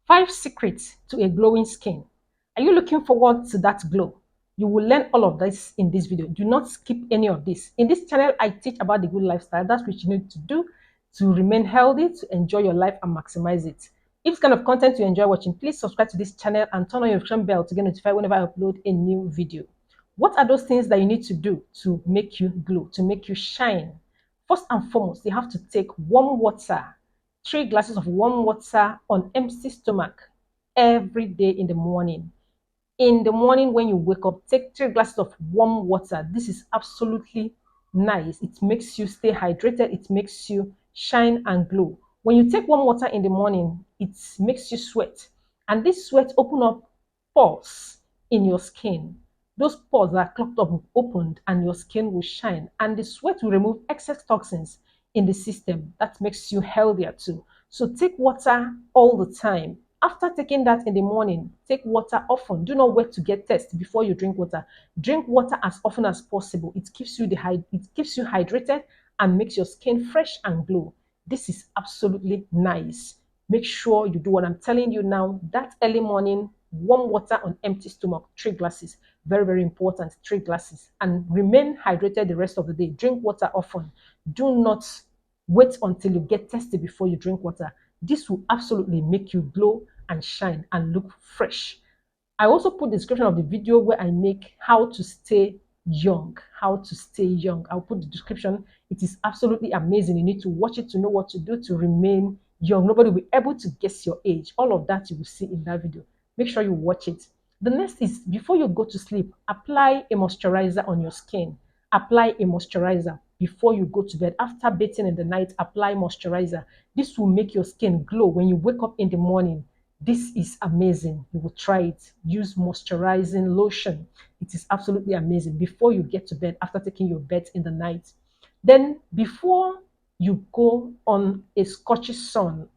5 secrets to a glowing skin. Are you looking forward to that glow? You will learn all of this in this video. Do not skip any of this. In this channel, I teach about the good lifestyle. That's what you need to do to remain healthy, to enjoy your life and maximize it. If it's kind of content you enjoy watching, please subscribe to this channel and turn on your notification bell to get notified whenever I upload a new video. What are those things that you need to do to make you glow, to make you shine? First and foremost, you have to take warm water, 3 glasses of warm water on empty stomach every day in the morning. In the morning when you wake up, take 3 glasses of warm water. This is absolutely nice. It makes you stay hydrated. It makes you shine and glow. When you take warm water in the morning, it makes you sweat. And this sweat open up pores in your skin. Those pores that are clogged up will opened and your skin will shine. And the sweat will remove excess toxins in the system. That makes you healthier too. So take water all the time. After taking that in the morning, take water often. Do not wait to get thirsty before you drink water. Drink water as often as possible. It keeps you hydrated and makes your skin fresh and glow. This is absolutely nice. Make sure you do what I'm telling you now. That early morning, warm water on empty stomach, 3 glasses. Very, very important, 3 glasses. And remain hydrated the rest of the day. Drink water often. Do not wait until you get thirsty before you drink water. This will absolutely make you glow and shine and look fresh. I also put the description of the video where I make how to stay young. How to stay young. I'll put the description. It is absolutely amazing. You need to watch it to know what to do to remain young. Nobody will be able to guess your age. All of that you will see in that video. Make sure you watch it. The next is, before you go to sleep, apply a moisturizer on your skin. Apply a moisturizer before you go to bed. After bathing in the night, apply moisturizer. This will make your skin glow when you wake up in the morning. This is amazing. You will try it. Use moisturizing lotion. It is absolutely amazing before you get to bed, after taking your bath in the night. Then before you go on a scorching sun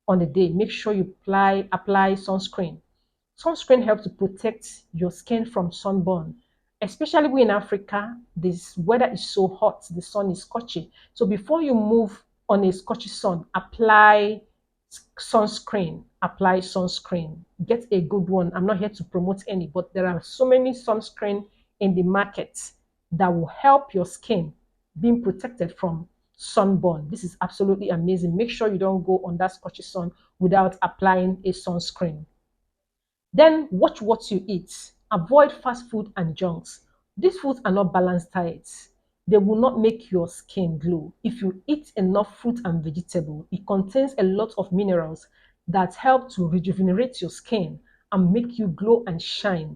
on the day, make sure you apply sunscreen. Sunscreen helps to protect your skin from sunburn. Especially we in Africa, this weather is so hot, the sun is scorching. So before you move on a scorching sun, apply sunscreen. Apply sunscreen. Get a good one. I'm not here to promote any, but there are so many sunscreen in the market that will help your skin being protected from sunburn. This is absolutely amazing. Make sure you don't go on that scorching sun without applying a sunscreen. Then watch what you eat. Avoid fast food and junks. These foods are not balanced diets. They will not make your skin glow. If you eat enough fruit and vegetable, it contains a lot of minerals that help to rejuvenate your skin and make you glow and shine.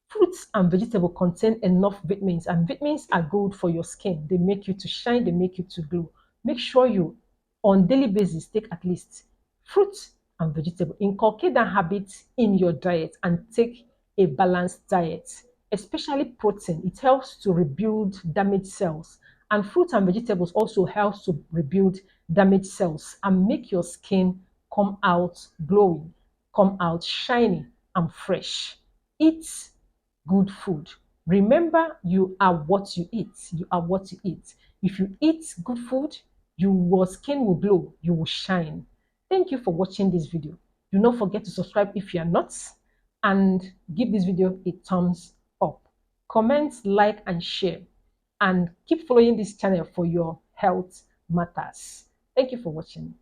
Fruits and vegetable contain enough vitamins, and vitamins are good for your skin. They make you to shine, they make you to glow. Make sure you, on daily basis, take at least fruit and vegetable. Inculcate that habit in your diet and take a balanced diet, especially protein. It helps to rebuild damaged cells. And fruit and vegetables also helps to rebuild damaged cells and make your skin come out glowing, come out shiny and fresh. Eat good food. Remember, you are what you eat. You are what you eat. If you eat good food, your skin will glow, you will shine. Thank you for watching this video. Do not forget to subscribe if you are not, and give this video a thumbs up. Comment, like, and share. And keep following this channel for your health matters. Thank you for watching.